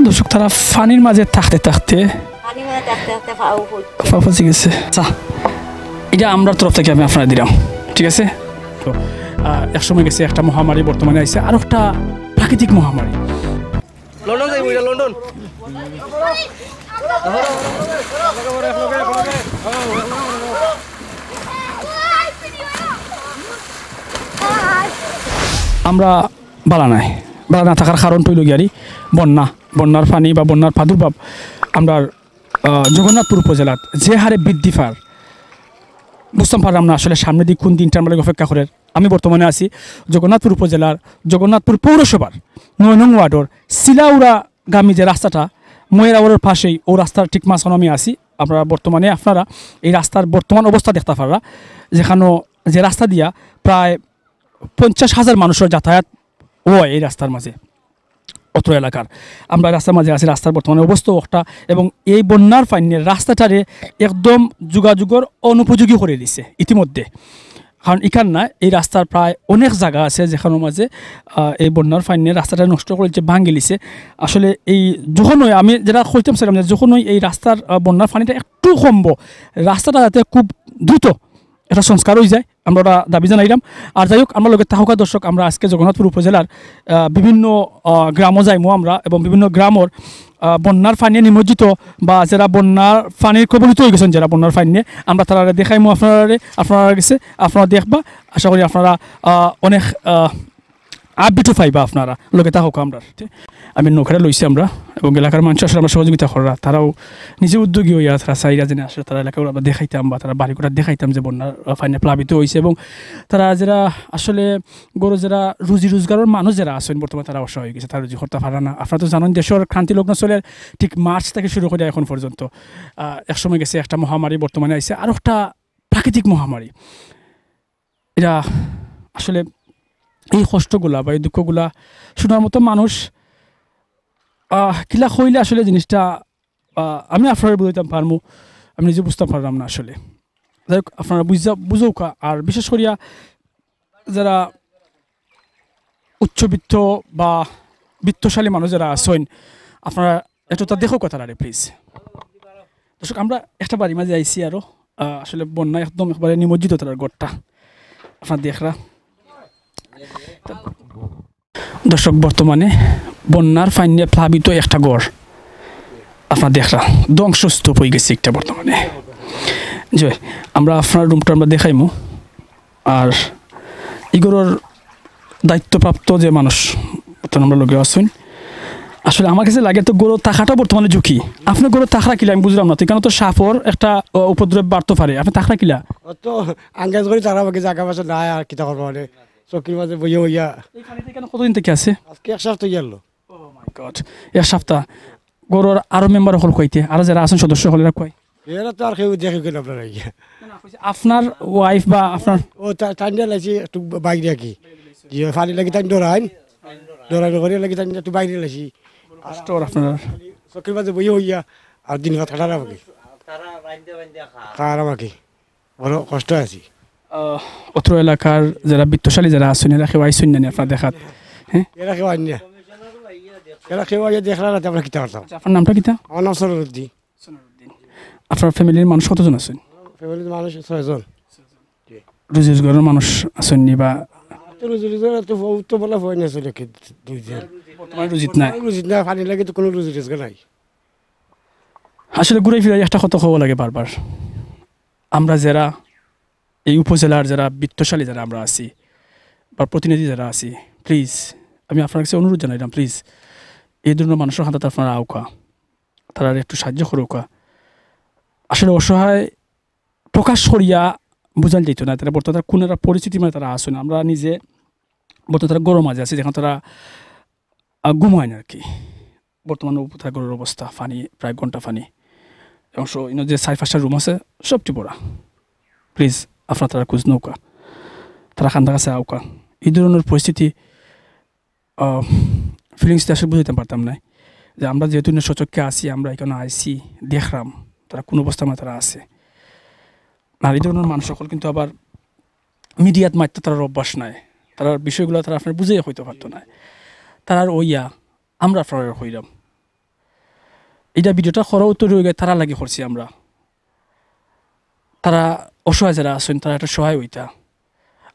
দর্শক তারা পানির মাঝে থাকতে থাকতে পৌঁছে গেছে। আচ্ছা, এটা আমরা তরফ থেকে আমি আপনারা দিলাম, ঠিক আছে? তো এক সময় গেছে একটা মহামারী, বর্তমানে আইছে আর একটা প্রাকৃতিক মহামারী। লন্ডন যাইব, এটা লন্ডন। আমরা বালা না থাকার কারণ তৈল গিয়ারি বন্যার পানি বা বন্যার প্রাদুর্ভাব আমরা জগন্নাথপুর উপজেলাত যে হারে বৃদ্ধি পার বুঝতাম পারলাম না আসলে সামনে দিক কোন দিনটা আমরা অপেক্ষা করে। আমি বর্তমানে আছি জগন্নাথপুর উপজেলার জগন্নাথপুর পৌরসভার ৯ নং ওয়ার্ডর সিলাউড়াগামী যে রাস্তাটা ময়েরাওয়ারের পাশেই, ও রাস্তার ঠিক মাঝখানে আমি আছি। আপনারা বর্তমানে আপনারা এই রাস্তার বর্তমান অবস্থা দেখতে পাররা, যেখানে যে রাস্তা দিয়া প্রায় 50,000 মানুষের যাতায়াত হয় এই রাস্তার মাঝে, অত্র এলাকার। আমরা রাস্তার মাঝে আছি, রাস্তার বর্তমানে অবস্থা একটা, এবং এই বন্যার পানির রাস্তাটারে একদম যোগাযোগের অনুপযোগী করে দিছে ইতিমধ্যে। কারণ এখান না, এই রাস্তার প্রায় অনেক জায়গা আছে যেখানের মাঝে এই বন্যার পানির রাস্তাটা নষ্ট করেছে, ভাঙে লিছে। আসলে এই যখনই আমি যেটা কইতাম ছিলাম যে যখনই এই রাস্তার বন্যার পানিটা একটু কমবো, রাস্তাটা যাতে খুব দ্রুত এটা সংস্কার হয়ে যায়, আমরা ওটা দাবি জানাইলাম। আর যাই হোক, আমরা লোকে থাকা দর্শক, আমরা আজকে জগন্নাথপুর উপজেলার বিভিন্ন গ্রামও যাইমো আমরা, এবং বিভিন্ন গ্রামের বন্যার পানি নিমজ্জিত বা যারা বন্যার পানির কবলিত হয়ে গেছেন, যারা বন্যার পানি নিয়ে, আমরা তারা দেখাইমো আপনারা গেছে, আপনারা দেখবা। আশা করি আপনারা অনেক আপডেটও পাইবা আপনারা লোকে থাকুক। আমরা আমি নৌকাটা লইছি আমরা, এবং এলাকার মানুষ আসলে আমরা সহযোগিতা করা, তারাও নিজে উদ্যোগী হইয়া তারা চাইরা জেনে আসলে তারা এলাকাগুলো আমরা দেখাইতাম বা তারা বাড়ি করে দেখাইতাম যে বন্যার পানিতে প্লাবিত হয়েছে। এবং তারা যারা আসলে গরু যারা রুজি রোজগারের মানুষ যারা আছেন বর্তমানে, তারা অসহায় হয়ে গেছে, তারা রুজি করতে পারে না। আপনারা তো জানেন দেশের ক্রান্তি লগ্ন চলে ঠিক মার্চ থেকে শুরু করে এখন পর্যন্ত। একসময় গেছে একটা মহামারী, বর্তমানে আইছে আর একটা প্রাকৃতিক মহামারী। এটা আসলে এই কষ্টগুলা বা এই দুঃখগুলা শোনার মতো মানুষ কিলা হইলে আসলে জিনিসটা আমি আপনারা বুঝাইতাম পারবো, আমি নিজে বুঝতে পারলাম না আসলে। যাই হোক, আপনারা বুঝৌকা। আর বিশেষ করিয়া যারা উচ্চবিত্ত বা বিত্তশালী মানুষ যারা আছেন, আপনারা একটু তা দেখো কথা রে প্লিজ। দর্শক, আমরা একটা বাড়ি মাঝে আইসি আরও, আসলে বন্যা একদম একবারে নিমজ্জিত তার গড়টা, আপনার দেখরা। দর্শক, বর্তমানে বন্যার পানিতে প্লাবিত একটা গড় আপনার দেখরা ধ্বংসস্তূপ হয়ে গেছে একটা বর্তমানে। যে আমরা আপনার রুমটা আমরা দেখাইমু, আর এগুলোর দায়িত্বপ্রাপ্ত যে মানুষ আমরা লোকে আসুন, আসলে আমার কাছে লাগে তো গরু থাকাটা বর্তমানে ঝুঁকি। আপনার গরু থাকা কিলা আমি বুঝলাম না, তো কেন তো সাপর একটা উপদ্রব বাড়তে পারে, আপনি থাকা কিলা তো আঙ্গাজ করে তারা বাকি জায়গা বাসা নাই আর কিতা করবো, মানে চকির মাঝে বইয়া বইয়া। কতদিন থেকে আছে? আজকে এক সপ্তাহ গেল। এক সপ্তাহ। গরুর আরো মেম্বার হল কইতে, আর যারা আছেন সদস্য হল এরা কয় এরা তো আর কেউ দেখে কেন আপনার আপনার ওয়াইফ বা আপনার ও টাইনটা লাগছে একটু বাইক দিয়ে কি ফানি লাগি টাইন ডরাইন করে লাগি টাইন একটু বাইক দিয়ে লাগছি আপনার চকির মাঝে বইয়া হইয়া আর দিন খাটা আমাকে খার আমাকে বড় কষ্ট আছি। অত্র এলাকার যারা বিত্তশালী যারা আছেন এরা কেউ আইসুন না আপনার দেখাত? হ্যাঁ, এরা কেউ আইন না, এরা কেউ আইয়া দেখলা না, আমরা কিতা করতাম। আপনার নামটা কিতা? আমার নাম সরুদ্দিন। আপনার ফ্যামিলির মানুষ কতজন আছেন? ফ্যামিলির মানুষ 6 জন। রুজি রোজগারের মানুষ আছেন নি বা রুজি রোজগার তো বলা হয় না, চলে কি 2 জন বর্তমানে রুজিত নাই? রুজিত না, পানি লাগে তো কোনো রুজি রোজগার নাই। আসলে ঘুরে ফিরে একটা কথা হওয়া লাগে বারবার। আমরা যারা এই উপজেলার যারা বিত্তশালী যারা আমরা আছি বা প্রতিনিধি যারা আছি, প্লিজ আমি আপনার কাছে অনুরোধ জানাইলাম, প্লিজ এই ধরনের মানুষের হাতে আপনারা আউকা, তারা একটু সাহায্য করুকা। আসলে অসহায় প্রকাশ করিয়া বোঝান যেত না, তারা বর্তমানে কোন একটা পরিস্থিতি মানে তারা আসে না। আমরা নিজে বর্তমানে তারা গরম মাঝে আছি, যেখানে তারা ঘুমায় না আর কি। বর্তমানে তারা গরুর অবস্থা, পানি প্রায় ঘন্টা পানি, এবং যে 4-5টা রুম আছে সবটি পড়া। প্লিজ আপনার তারা খোঁজ নৌকা, তারা খান্দা কাছে আউকা। এই ধরনের পরিস্থিতি ফিলিংসটা আসলে বুঝতে পারতাম না, যে আমরা যেহেতু সচক্ষে আসি, আমরা এখানে আইসি দেখলাম তারা কোন অবস্থা মানে তারা আছে। আর এই ধরনের মানুষ সকল কিন্তু আবার মিডিয়াত মারতে তার অভ্যাস নাই, তার বিষয়গুলো তারা আপনার বুঝেই হইতে পারতো না। তারা ওইয়া আমরা আপনার হইলাম। এটা ভিডিওটা খরাও তৈরি হয়ে তারা লাগে করছি আমরা, তারা অসহায় যারা আছেন তারা একটা সহায় হইতা।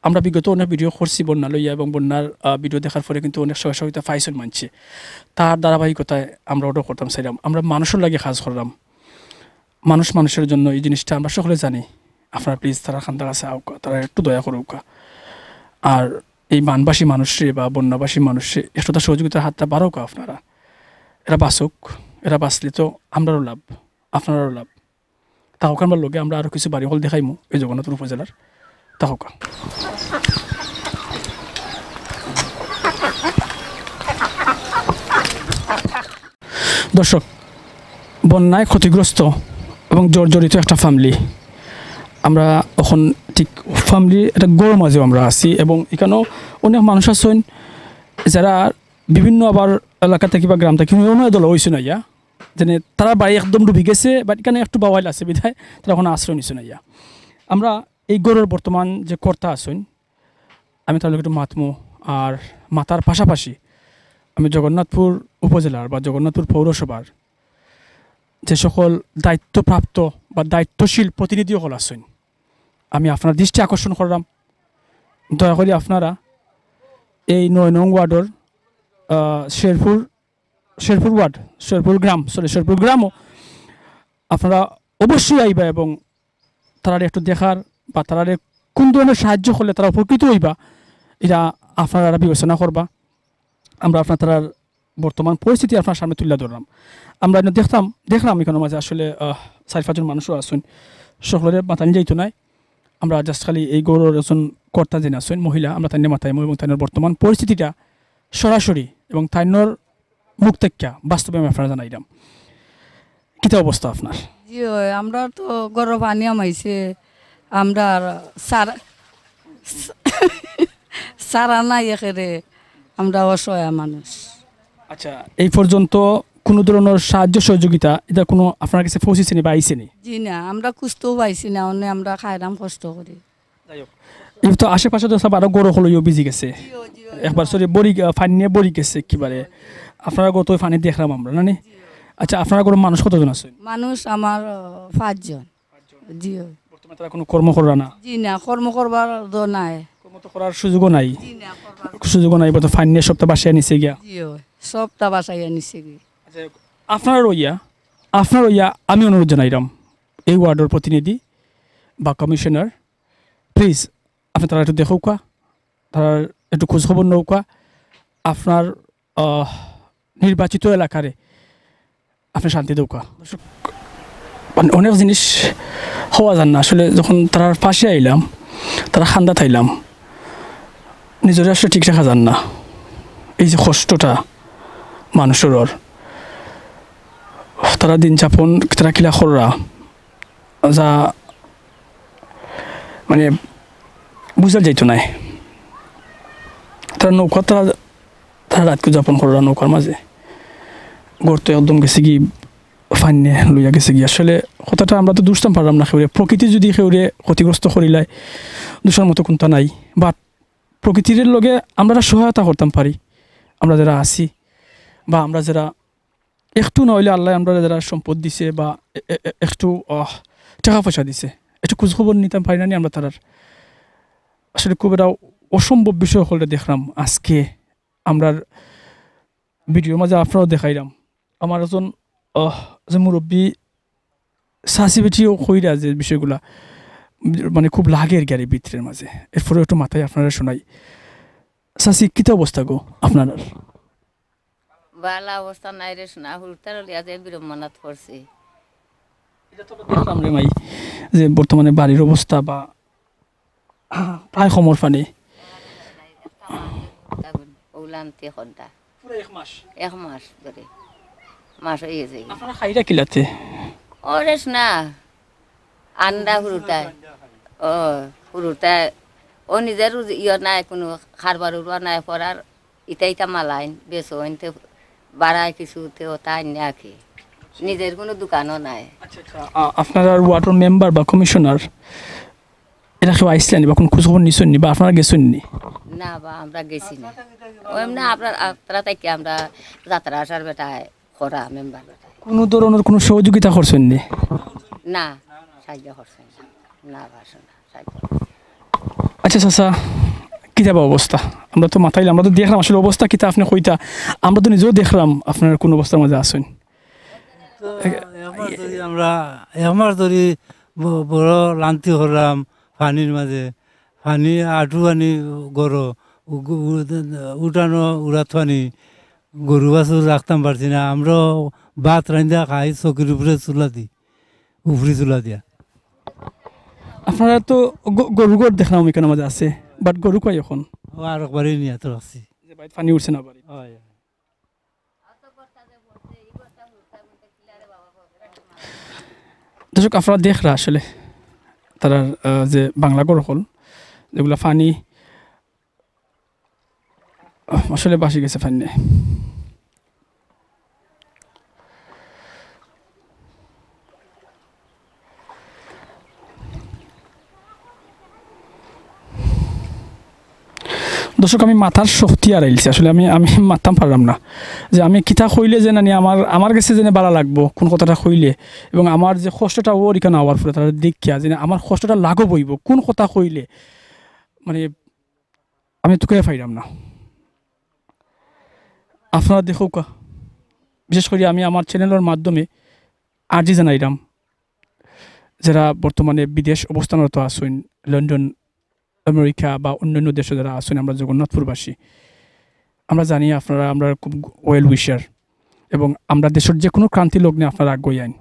আমরা বিগত অনেক ভিডিও করছি বন্যা লইয়া এবং বন্যার ভিডিও দেখার পরে কিন্তু অনেক সহায়তা পাইছেন মানছে, তার ধারাবাহিকতায় আমরা অর্ডার করতাম চাইলাম, আমরা মানুষের লাগে কাজ করলাম, মানুষের জন্য এই জিনিসটা আমরা সকলে জানি। আপনারা প্লিজ তারা খান্দার কাছে আউকা, তারা একটু দয়া করুকা, আর এই বানবাসী মানুষে বা বন্যাবাসী মানুষে একটু তার সহযোগিতার হাতটা বাড়াউকা আপনারা। এরা বাঁচুক, এরা বাঁচলে তো আমরারও লাভ, আপনারাও লাভ। তাহকানবার লগে আমরা আরও কিছু বাড়ি হল দেখাইমু এই জগন্নাথপুর উপজেলার তাহকা। দর্শক, বন্যায় ক্ষতিগ্রস্ত এবং জর্জরিত একটা ফ্যামিলি, আমরা এখন ঠিক ফ্যামিলির একটা গড় মাঝেও আমরা আছি এবং এখানেও অনেক মানুষ আছেন যারা বিভিন্ন আবার এলাকা থেকে বা গ্রাম থেকে অন্য দল হয়েছে না ইয়া, যেন তারা বাড়ি একদম ডুবি গেছে বা এখানে একটু বাওয়াইল আছে বিধায় তারা ওখানে আশ্রয় নিছে না ইয়া। আমরা এই গড়ের বর্তমান যে কর্তা আছেন আমি তাহলে একটু মাতমু, আর মাতার পাশাপাশি আমি জগন্নাথপুর উপজেলার বা জগন্নাথপুর পৌরসভার যে সকল দায়িত্বপ্রাপ্ত বা দায়িত্বশীল প্রতিনিধি হল আছেন আমি আপনার দৃষ্টি আকর্ষণ করলাম, দয়া করে আপনারা এই ৯ নং ওয়ার্ডের শেরপুর গ্রামও আপনারা অবশ্যই আইবা এবং তারা একটু দেখার বা তারা কোন ধরনের সাহায্য করলে তারা উপকৃত হইবা এটা আপনারা বিবেচনা করবা। আমরা আপনার তার বর্তমান পরিস্থিতি আপনার সামনে তুলে ধরলাম। আমরা দেখলাম এখানে মাঝে আসলে ৪-৫ জন মানুষও আসুন, সকলের মাথা নিয়ে যাইতো নাই, আমরা জাস্ট খালি এই গৌরবের একজন কর্তা যিনি আছেন মহিলা, আমরা তাই মাথায় এবং তাইনের বর্তমান পরিস্থিতিটা সরাসরি এবং তাইনোর মুখ থেকে বাস্তবে আমি আপনারা জানাইলাম। কিতা অবস্থা আপনার? জি আমরা তো গরম পানি আমাইছে, আমরা সারা নাই একেরে, আমরা অসহায় মানুষ। আচ্ছা, এই পর্যন্ত কোনো ধরনের সাহায্য সহযোগিতা এটা কোনো আপনার কাছে পৌঁছেছে বা আইসে নি? জি না, আমরা খুঁজতেও পাইছি না, অন্য আমরা খাইলাম কষ্ট করি। এই তো আশেপাশে তো সব আরো গরু হলইও বিজি গেছে, একবার সরি ফানি নিয়ে বড়ি গেছে একেবারে, আপনারা গত ফানি দেখলাম আমরা না নি? আচ্ছা, আপনারা কোনো মানুষ কতজন আছেন? মানুষ আমার 5 জন। জি বর্তমানে তারা কোনো কর্ম করা না? জি না, কর্ম করবার তো নাই, কর্ম তো করার সুযোগও নাই। জি না, সুযোগও নাই, তো ফানি নিয়ে সপ্তাহ বাসায় নিছে গিয়া। জি সবটা বাসায় নিছে কি। আচ্ছা, আপনার ওইয়া আমি অনুরোধ জানাইলাম এই ওয়ার্ডের প্রতিনিধি বা কমিশনার, প্লিজ আপনি তারা একটু দেখৌকা, তারা একটু খোঁজখবর নৌকা, আপনার নির্বাচিত এলাকারে আপনি শান্তি দৌকা। মানে অনেক জিনিস হওয়া যান না আসলে, যখন তার পাশে আইলাম তারা খান্দা থাইলাম নিজের আসলে ঠিক রাখা যান না, এই যে কষ্টটা মানুষের তারা দিন যাপন তারা কিলা খররা যা মানে বুঝা যাইত নাই। তারা নৌকা তারা রাতকে যাপন কররা নৌকার মাঝে, গড়তে একদম গেছে কি ফাইনে লইয়া গেছে কি। আসলে কথাটা আমরা তো দুষতাম পারলাম না, সেউরে প্রকৃতি যদি সেউরে ক্ষতিগ্রস্ত করিলাই দুষার মতো কোনটা নাই, বাট প্রকৃতির লগে আমরা সহায়তা করতাম পারি, আমরা যারা আছি বা আমরা যারা একটু নইলে আল্লাহ আমরা যারা সম্পদ দিছে বা একটু টাকা পয়সা দিছে একটু খোঁজখবর নিতাম পারি না নি আমরা তারার। আসলে খুব একটা অসম্ভব বিষয় হলে দেখলাম আজকে আমরা ভিডিওর মাঝে আপনারাও দেখাইলাম। আমার একজন যে মুরব্বী সাসি বেটিও কইরা যে বিষয়গুলা মানে খুব লাগের গাড়ি ভিতরের মাঝে, এরপরে একটু মাথায় আপনারা শোনাই। সাসি কিতা অবস্থা গো আপনার? বালা অবস্থা নাই রে শোনা, হুলতার লিয়া যে বিড়ম্বনাত পড়ছি। এটা তো দেখলাম রে মাই যে বর্তমানে বাড়ির অবস্থা বা প্রায় সমর পানি ওলান্তে খন্ডা পুরো 1 মাস 1 মাস ধরে মাস হয়ে গেছে। আপনারা খাইরা কিলাতে ওরে শোনা আন্ডা হুরুতায় হুরুতায় ও নিজের ইয়ে নাই, কোনো খারবার উড়া নাই, পড়ার ইটা মালাইন বেছো আনতে বাড়ায় কিছুতে তাই নাকি নিজের কোনো দোকানও নাই। আপনার ওয়াটার মেম্বার বা কমিশনার এরা কেউ আইসলেন বা কোনো খোঁজখবর নিছেন নি বা আপনারা গেছেন নি? না বা আমরা গেছি না, ওই এমনি আপনারা তাই আমরা যাত্রা আসার বেটায় করা মেম্বার কোনো ধরনের কোনো সহযোগিতা করছেন নি? না সাহায্য করছেন না পারছেন না সাহায্য আচ্ছা চাচা কী যাবা অবস্থা আমরা তো মাথাইলে আমরা তো দেখলাম আসলে অবস্থা কিতা আপনি কইতা আমরা তো নিজেও দেখলাম আপনার কোন অবস্থার মাঝে আসেন আমরা আমার ধরি বড় লান্তি করলাম পানির মাঝে পানি আঁটু আনি গরো উঠানো উড়াতানি গরু বাছুর রাখতাম পারছি না আমরা ভাত রান্ধা খাই চকির উপরে চুলা দিই উপরি চুলা দিয়া আপনারা তো গরু গড় দেখলাম এখানে মাঝে আছে বাট গরু কয় এখন আর একবারই নিয়ে তো রাখছি পানি উঠছে না বাড়ি দর্শক আপনারা দেখরা আসলে তারা যে বাংলা গড় হল যেগুলা পানি আসলে বাসি গেছে পানি নেই দর্শক আমি মাথার শক্তি আর আইলছি আসলে আমি আমি মারতাম পারলাম না যে আমি কিতা কইলে যে নানি আমার কাছে যেন ভালো লাগবো কোন কথাটা কইলে এবং আমার যে কষ্টটা ওর এখানে আওয়ার পরে তারা দেখিয়া যে আমার কষ্টটা লাগো বইব কোন কথা কইলে মানে আমি তো কে পাইলাম না আপনারা দেখো কা বিশেষ করে আমি আমার চ্যানেলের মাধ্যমে আর্জি জানাইলাম যারা বর্তমানে বিদেশ অবস্থানরত আছেন লন্ডন আমেরিকা বা অন্যান্য দেশে যারা আছেন আমরা জগন্নাথপুরবাসী আমরা জানি আপনারা আমরা খুব ওয়েল উইশার এবং আমরা দেশের যে কোনো ক্রান্তি লগ্নে আপনারা আগ্রহী আইন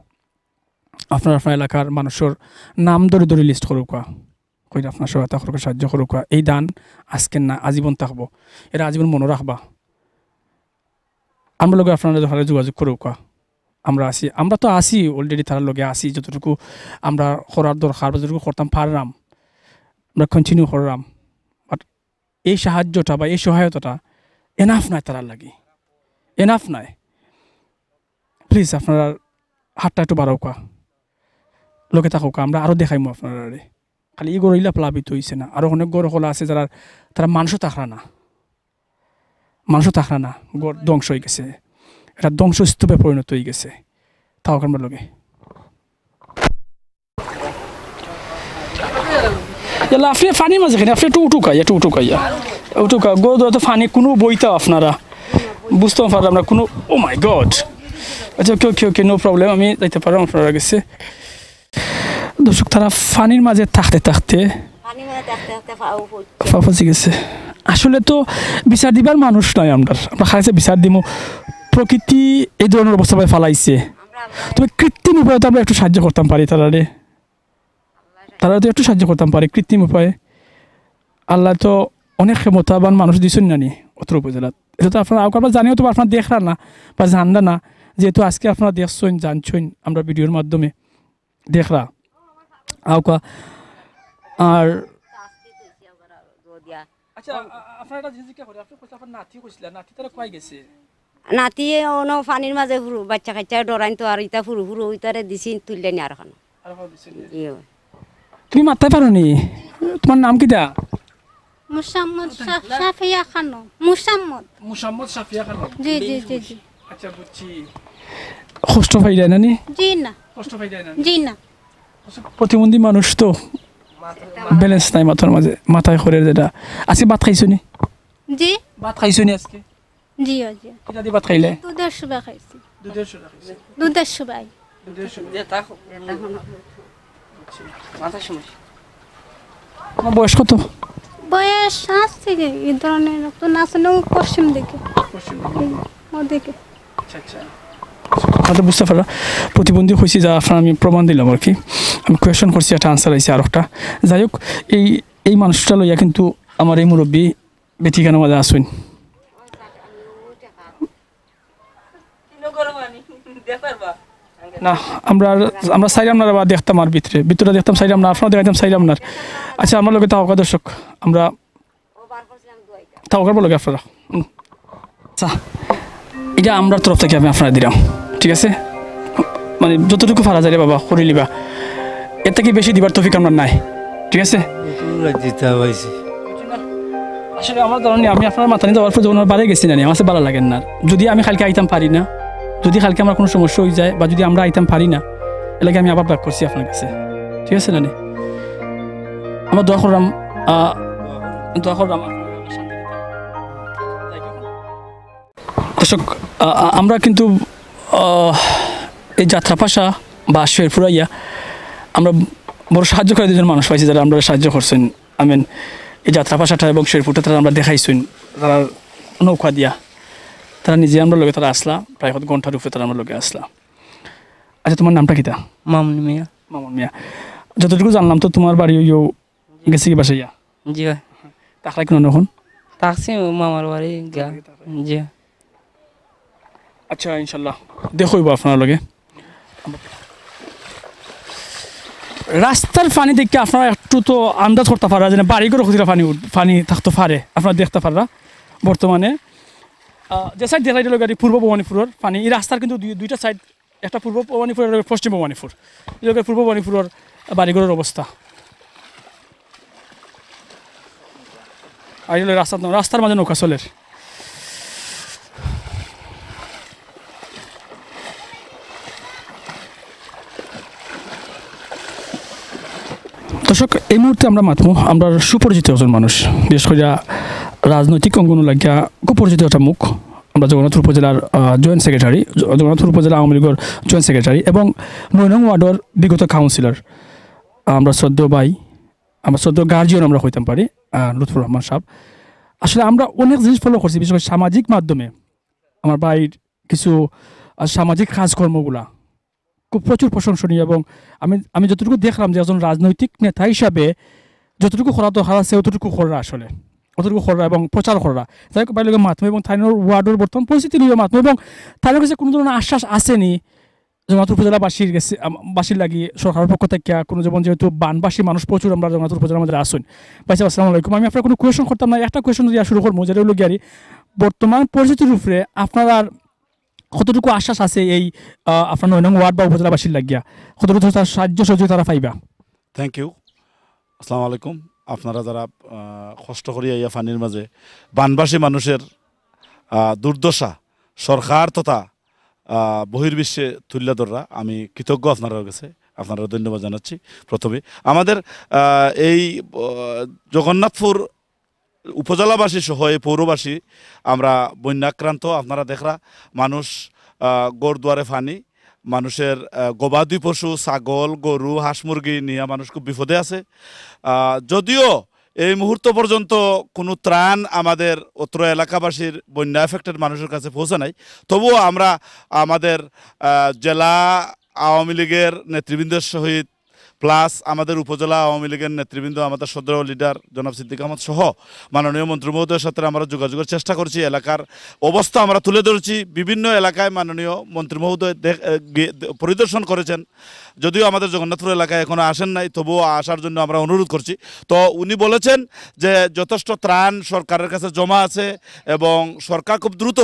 আপনার আপনার এলাকার মানুষের নাম ধরে ধরে লিস্ট করুক কই আপনার সহায়তা করুক সাহায্য করুক এই দান আজকের না আজীবন থাকবো এরা আজীবন মনে রাখবা আমরা লোক আপনারা ধরে যোগাযোগ করুক আমরা আসি আমরা তো আসি অলরেডি তার লগে আসি যতটুকু আমরা করার দরকার বা যতটুকু করতাম পারলাম আমরা কন্টিনিউ করলাম বাট এই সাহায্যটা বা এই সহায়তাটা এনাফ নয় তারা লাগে এনাফ নয় প্লিজ আপনারা হাতটা একটু বাড়াওকা লোকে থাকুক আমরা আরও দেখাইমো আপনারা খালি এই গড়ইলা প্লাবিত হয়েছে না আরও অনেক গড় হলা আছে যারা তারা মানুষও থাকরা না গড় ধ্বংস হয়ে গেছে এটা ধ্বংসস্তূপে পরিণত হয়ে গেছে তাও আমরা লোকে আপনি পানি মাঝে খানি আপনি একটু উঠুকা গো তো পানি কোনো বইতা আপনারা বুঝতে পারলাম না কোনো ও মাই গড আচ্ছা ওকে নো প্রবলেম আমি যাইতে পারলাম আপনারা গেছে দর্শক তারা পানির মাঝে থাকতে ফাঁসি গেছে আসলে তো বিচার দিবার মানুষ নয় আমরা খাইছে বিচার দিব প্রকৃতি এই ধরনের অবস্থা ফালাইছে তবে কৃত্রিম উপায়ে তো আমরা একটু সাহায্য করতাম পারি তারা তো একটু সাহায্য করতাম পারে কৃত্রিম উপায়ে আল্লাহ তো অনেক ক্ষমতাবান মানুষ দিচ্ছেন নানি উত্তর উপজেলাত এটা তো আপনারা আপনারা জানিও তো আপনারা দেখরা না বা জানলা না যেহেতু আজকে আপনারা দেখছেন জানছেন আমরা ভিডিওর মাধ্যমে দেখরা আউকা আর আচ্ছা আপনারা এটা জিজ্ঞাসা করে আপনি কইছেন আপনার নাতি কইছিলেন নাতি তারা কই গেছে নাতি অন পানির মাঝে ফুরু বাচ্চা কাচ্চা ডরাইন তো আর ইটা ফুরু ইতারে দিছি তুললে নি আর খানো তুমি মারতে পারো নি তোমার নাম কিটা মুসাম্মদ সাফিয়া খানম মুসাম্মদ সাফিয়া খানম জি আচ্ছা বুঝছি কষ্ট পাই যায় না নি জি না জি না প্রতিবন্ধী মানুষ তো ব্যালেন্স নাই মাথার মাঝে মাথায় করে যেটা আজকে ভাত খাইছো নি জি ভাত খাইছো নি আজকে জি কিটা দি ভাত খাইলে দুধের সুবা খাইছি দুধের সুবাই মাথার সমস্যা তোমার বয়স কত বয়স আসছে এই ধরনের তো নাচলে পশ্চিম দিকে ওদিকে আচ্ছা তাহলে বুঝতে পারা প্রতিবন্ধী হয়েছি যা আপনার আমি প্রমাণ দিলাম আর কি আমি কোয়েশন করছি একটা আনসার আইসি আর একটা যাই হোক এই মানুষটা লইয়া কিন্তু আমার এই মুরব্বী বেটিকানো মাঝে আসুন না আমরা চাইলাম না বা দেখতাম আর ভিতরে দেখতাম চাইলাম না আপনারা দেখাইতাম চাইলাম না আচ্ছা আমার লোকে তাও দর্শক আমরা তাও করবো লোকে আপনারা আচ্ছা এটা আমরা তরফ থেকে আমি আপনারা দিলাম ঠিক আছে মানে যতটুকু পারা যায় রে বাবা করে লিবা এর থেকে বেশি দিবার তৌফিক আমার নাই ঠিক আছে আসলে আমার ধরনের আমি আপনার মাথা নিতে যাওয়ার পর যখন বাড়ি গেছি না আমার ভালো লাগেন না যদি আমি কালকে আইতাম পারি না যদি কালকে আমার কোনো সমস্যা হয়ে যায় বা যদি আমরা আইতাম পারি না এলাকে আমি আবার ব্যাক করছি আপনার কাছে, ঠিক আছে না? আমরা দোয়া করলাম দর্শক, আমরা কিন্তু এই যাত্রাপাশা বা শেরপুরাইয়া আমরা বড় সাহায্যকারী দুজন মানুষ পাইছি যারা আমরা সাহায্য করছেন। আমেন। এই যাত্রাপাশাটা এবং শেরপুরটা তারা আমরা দেখাইছেন, তারা নৌকা দিয়া তারা নিজে আমরা লোকে তারা আসলা, প্রায় ঘন্টার উপরে তারা আমরা লোকে আসলা। আচ্ছা, তোমার নামটা কিতা? মামুন মিয়া। মামুন মিয়া। যতটুকু জানলাম তো তোমার বাড়ি গেছে কি বাসাইয়া? জি ভাই। তাকলা কেন এখন থাকছি মামার বাড়ি গা। জি। আচ্ছা, ইনশাল্লাহ দেখইব আপনার লগে। রাস্তার পানি দেখে আপনারা একটু তো আন্দাজ করতে পারা যে বাড়ি করে খুঁজলে পানি থাকতে পারে, আপনারা দেখতে পারা। বর্তমানে যে সাইড দেখা গেল গাড়ি পূর্ব ভবানীপুরের পানি, এই রাস্তার কিন্তু দুইটা সাইড, একটা পূর্ব ভবানীপুর আর পশ্চিম ভবানীপুর। এই লোকের পূর্ব ভবানীপুরের বাড়িঘরের অবস্থা। আর রাস্তার মাঝে নৌকা চলের। দর্শক, এই মুহূর্তে আমরা মাতমু আমরা সুপরিচিত একজন মানুষ, বিশেষ করে রাজনৈতিক অঙ্গন লাগিয়া খুব পরিচিত একটা মুখ। আমরা জগন্নাথপুর উপজেলার জয়েন্ট সেক্রেটারি, জগন্নাথপুর উপজেলা আওয়ামী লীগের জয়েন্ট সেক্রেটারি এবং ৯ নং ওয়ার্ডের বিগত কাউন্সিলর, আমরা শ্রদ্ধেয় ভাই, আমরা শ্রদ্ধেয় গার্জিয়ান আমরা হইতাম পারি লুৎফুর রহমান সাহেব। আসলে আমরা অনেক জিনিস ফলো করছি, বিশেষ করে সামাজিক মাধ্যমে আমার ভাইয়ের কিছু সামাজিক কাজকর্মগুলা খুব প্রচুর প্রশংসনীয়। এবং আমি যতটুকু দেখলাম যে একজন রাজনৈতিক নেতা হিসাবে যতটুকু করা দরকার আছে অতটুকু করা, আসলে অতটুকু করা এবং প্রচার করা। যাই হোক, বাইরে মাধ্যমে এবং স্থানীয় ওয়ার্ডের বর্তমান পরিস্থিতি নিয়ে মাধ্যমে এবং তাদের কাছে কোনো ধরনের আশ্বাস আসেনি জগন্নাথপুর উপজেলাবাসীর লাগি সরকারের পক্ষ থেকে কোনো, যেমন যেহেতু বানবাসী মানুষ প্রচুর আমরা জগন্নাথপুর উপজেলার মধ্যে আসুন। ভাই সাহেব, আসসালামু আলাইকুম। আমি আপনার কোনো কোয়েশন করতাম না, একটা কোয়েশন দিয়ে শুরু করবো, যেটা হলো গিয়ারি বর্তমান পরিস্থিতির উপরে আপনারা কতটুকু আশ্বাস আছে এই আপনার ৯ নং ওয়ার্ড বা উপজেলাবাসীর লাগিয়া, কতটুকু সাহায্য সহযোগিতা তারা পাইবা? Thank you. আসসালামু আলাইকুম। আপনারা যারা কষ্ট করিয়া ইয়া ফানির মাঝে বানবাসী মানুষের দুর্দশা সরকার তথা বহির্বিশ্বে তুল্য ধরা, আমি কৃতজ্ঞ আপনারা কাছে, আপনারা ধন্যবাদ জানাচ্ছি। প্রথমে আমাদের এই জগন্নাথপুর উপজেলাবাসী সহ এই পৌরবাসী আমরা বন্যাক্রান্ত। আপনারা দেখরা মানুষ গড় দুয়ারে ফানি, মানুষের গবাদি পশু ছাগল গরু হাঁস মুরগি নিয়ে মানুষ খুব বিপদে আছে। যদিও এই মুহূর্ত পর্যন্ত কোনো ত্রাণ আমাদের অত্র এলাকাবাসীর বন্যা এফেক্টেড মানুষের কাছে পৌঁছে নাই, তবুও আমরা আমাদের জেলা আওয়ামী লীগের নেতৃবৃন্দের সহিত প্লাস আমাদের উপজেলা আওয়ামী লীগের নেতৃবৃন্দ, আমাদের সদর লিডার জনাব সিদ্দিক আহমদ সহ মাননীয় মন্ত্রী মহোদয়ের সাথে আমরা যোগাযোগের চেষ্টা করছি। এলাকার অবস্থা আমরা তুলে ধরেছি। বিভিন্ন এলাকায় মাননীয় মন্ত্রী মহোদয় পরিদর্শন করেছেন, যদিও আমাদের জগন্নাথপুর এলাকায় এখনও আসেন নাই, তবুও আসার জন্য আমরা অনুরোধ করছি। তো উনি বলেছেন যে যথেষ্ট ত্রাণ সরকারের কাছে জমা আছে এবং সরকার খুব দ্রুত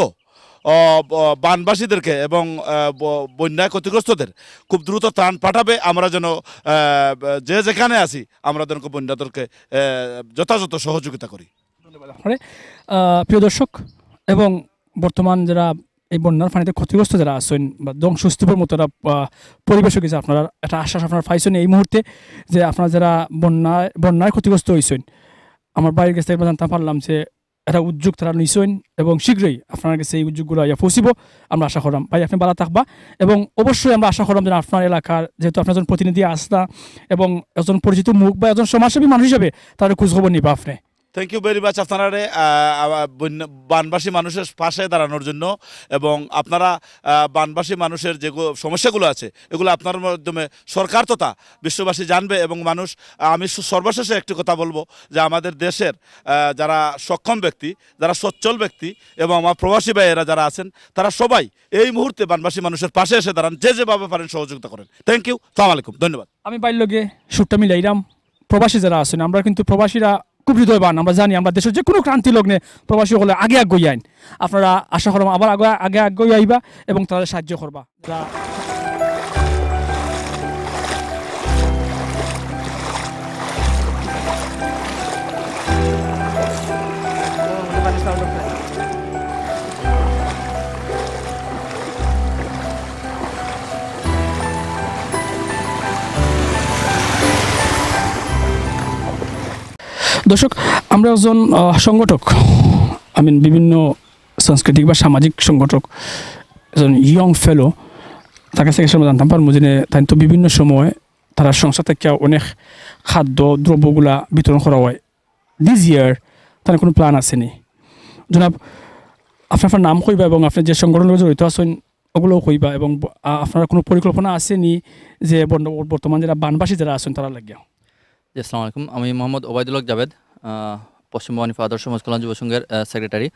বানবাসীদেরকে এবং বন্যায় ক্ষতিগ্রস্তদের খুব দ্রুত ত্রাণ পাঠাবে। আমরা যেন যে যেখানে আছি আমরা যেন বন্যাদেরকে যথাযথ সহযোগিতা করি। ধন্যবাদ। প্রিয় দর্শক এবং বর্তমান যারা এই বন্যার পানিতে ক্ষতিগ্রস্ত যারা আছেন বা ধ্বংসস্তূপের মতো পরিবেশ হয়ে গেছে, আপনারা একটা আশ্বাস আপনারা পাইছেন এই মুহূর্তে যে আপনারা যারা বন্যায় ক্ষতিগ্রস্ত হয়েছেন, আমার বাইরের কাছ থেকে জানতে পারলাম যে একটা উদ্যোগ তারা নিছেন এবং শীঘ্রই আপনার কাছে এই উদ্যোগগুলো পৌঁছিব আমরা আশা করলাম। ভাই, আপনি ভালো থাকবা এবং অবশ্যই আমরা আশা করলাম যে আপনার এলাকার, যেহেতু আপনার একজন প্রতিনিধি আসলা এবং একজন পরিচিত মুখ বা একজন সমাজসেবী মানুষ হিসেবে তার খোঁজখবর নিবা আপনি। থ্যাংক ইউ ভেরি মাচ আপনারা বানবাসী মানুষের পাশে দাঁড়ানোর জন্য, এবং আপনারা বানবাসী মানুষের যে সমস্যাগুলো আছে এগুলো আপনার মাধ্যমে সরকার তথা বিশ্ববাসী জানবে এবং মানুষ। আমি সর্বশেষে একটি কথা বলবো যে আমাদের দেশের যারা সক্ষম ব্যক্তি, যারা সচ্ছল ব্যক্তি এবং আমার প্রবাসী ভাইয়েরা যারা আছেন, তারা সবাই এই মুহূর্তে বানবাসী মানুষের পাশে এসে দাঁড়ান, যেভাবে পারেন সহযোগিতা করেন। থ্যাংক ইউ, সালাম আলাইকুম, ধন্যবাদ। আমি বাইর লগে সুটটা মিলাইলাম। প্রবাসী যারা আছেন, আমরা কিন্তু প্রবাসীরা খুব হৃদয়বান, আমরা জানি আমরা দেশের যে কোনো ক্রান্তি লগ্নে প্রবাসী হলে আগে আগে আইন। আপনারা আশা করলাম আবার আগে আগে আইবা এবং তাদের সাহায্য করবা। দর্শক আমরা একজন সংগঠক বিভিন্ন সাংস্কৃতিক বা সামাজিক সংগঠক একজন ইয়ং ফেলো তার কাছে আমরা জানতাম পারবো যে তাই তো বিভিন্ন সময় তারা সংস্থা থেকে অনেক খাদ্য দ্রব্যগুলা বিতরণ করা হয় দিস ইয়ার তার কোনো প্ল্যান আসেনি জনাব আপনার নাম কইবা এবং আপনি যে সংগঠনের জড়িত আছেন ওগুলোও কইবা এবং আপনার কোনো পরিকল্পনা আসেনি যে বর্তমান যারা বানবাসী যারা আছেন তারা লাগিয়া জি আসসালামু আলাইকুম আমি মোহাম্মদ ওবায়দুল জাভেদ পশ্চিম ভবানীপুর আদর্শ সমাজ কল্যাণ যুব সংঘের সেক্রেটারি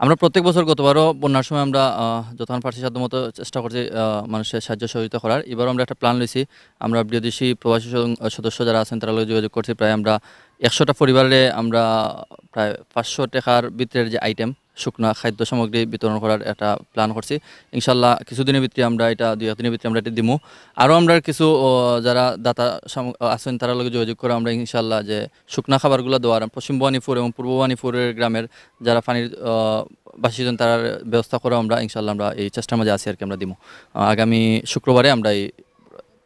আমরা প্রত্যেক বছর গতবারও বন্যার সময় আমরা যতক্ষণ পারছি সাধ্যমতো চেষ্টা করছি মানুষের সাহায্য সহযোগিতা করার এবারও আমরা একটা প্ল্যান লইছি আমরা বিদেশি প্রবাসী সদস্য যারা আছেন তারা যোগাযোগ করছি প্রায় আমরা 100টা পরিবারে আমরা প্রায় 500 টাকার ভিতরের যে আইটেম শুকনা খাদ্য সামগ্রী বিতরণ করার একটা প্ল্যান করছি ইনশাল্লাহ কিছুদিনের ভিতরে আমরা এটা 2 দিনের ভিতরে আমরা এটা দিমু আরও আমরা কিছু যারা দাতা আছেন তারা লগে যোগাযোগ করে আমরা ইনশাল্লাহ যে শুকনা খাবারগুলো দেওয়ার পশ্চিম ভবানীপুর এবং পূর্ব ভবানীপুরের গ্রামের যারা পানির বাসীজন তার ব্যবস্থা করে আমরা ইনশাল্লাহ আমরা এই চেষ্টার মাঝে আছি আর কি আমরা দিমু আগামী শুক্রবারে আমরা এই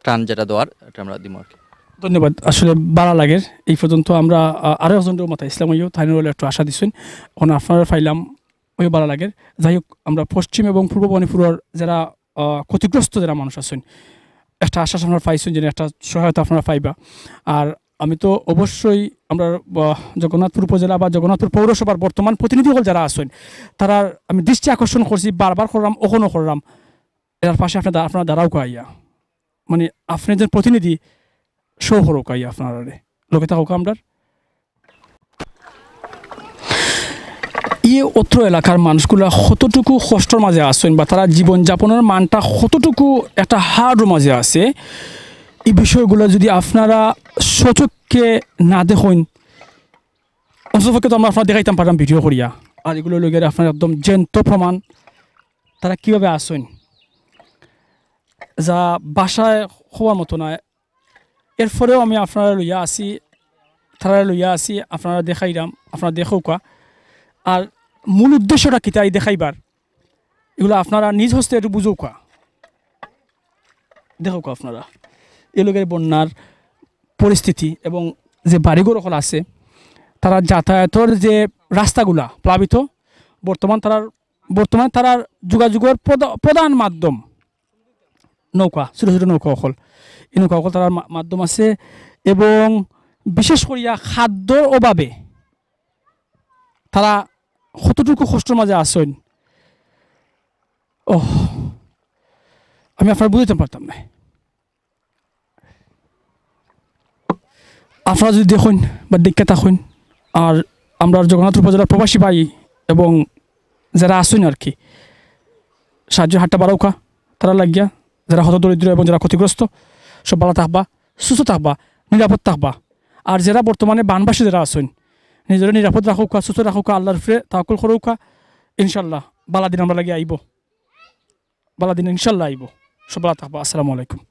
ত্রাণ যেটা দেওয়ার এটা আমরা দিমু আর কি ধন্যবাদ আসলে ভালো লাগে এই পর্যন্ত আমরা আরও একজনের মাথা ইসলাম হইও তাইনুর একটু আশা দিচ্ছেন এখন আপনারা ফাইলাম ওই ভালো লাগে যাই হোক আমরা পশ্চিম এবং পূর্ব ভবানীপুরের যারা ক্ষতিগ্রস্ত যারা মানুষ আছেন একটা আশ্বাস আপনারা পাইছেন যে একটা সহায়তা আপনারা পাইবা আর আমি তো অবশ্যই আমরা জগন্নাথপুর উপজেলা বা জগন্নাথপুর পৌরসভার বর্তমান প্রতিনিধিসকল যারা আছেন তারা আমি দৃষ্টি আকর্ষণ করছি বারবার করলাম ওখানেও করলাম এর পাশে আপনারা দাঁড়াও কাইয়া মানে আপনি যে প্রতিনিধি শো করো কাইয়া আপনারা লোকে থাকুক আমরা অত্র এলাকার মানুষগুলা কতটুকু কষ্টর মাঝে আছেন বা তারা জীবনযাপনের মানটা কতটুকু একটা হার্ডের মাঝে আছে এই বিষয়গুলো যদি আপনারা সচক্ষে না দেখেন অন্ততপক্ষে তো আমরা আপনারা দেখাইতাম পারলাম ভিডিও করিয়া আর এগুলো লোক আপনার একদম জ্যান্ত প্রমাণ তারা কীভাবে আসেন যা বাসায় হওয়ার মতো নয় এরপরেও আমি আপনারা লইয়া আসি আপনারা দেখাইলাম আপনারা দেখৌকা আর মূল উদ্দেশ্যটা কি তাই দেখাইবার এগুলো আপনারা নিজ হস্তে একটু বুঝৌকা দেখৌকা আপনারা এই লোকের বন্যার পরিস্থিতি এবং যে বাড়িঘর আছে তারা যাতায়াতের যে রাস্তাগুলা প্লাবিত বর্তমানে তারার যোগাযোগের প্রধান মাধ্যম নৌকা ছোটো ছোটো নৌকা অকল এই নৌকা অকল তার মাধ্যম আছে এবং বিশেষ করিয়া খাদ্যর অভাবে তারা কতটুকু কষ্টের মাঝে আসেন আমি আপনারা বুঝতে পারতাম না আপনারা যদি দেখুন বা দেখতে থাকুন আর আমরা জগন্নাথ উপজেলার প্রবাসী ভাই এবং যারা আসেন আর কি সাহায্য হাটটা বাড়াউকা তারা লাগিয়া যারা হতদরিদ্র এবং যারা ক্ষতিগ্রস্ত সব ভালো থাকবা সুস্থ থাকবা নিরাপদ থাকবা আর যারা বর্তমানে বানবাসী যারা আছেন নিজের নিরাপদ রাখুকা সুস্থ রাখুকা আল্লাহর ফিরে তাওয়াক্কুল করুকা ইনশাল্লাহ বালা দিন আমরা লাগে আইব বালা দিন ইনশাল্লাহ আইব সব ভালো থাকবা আসসালামু আলাইকুম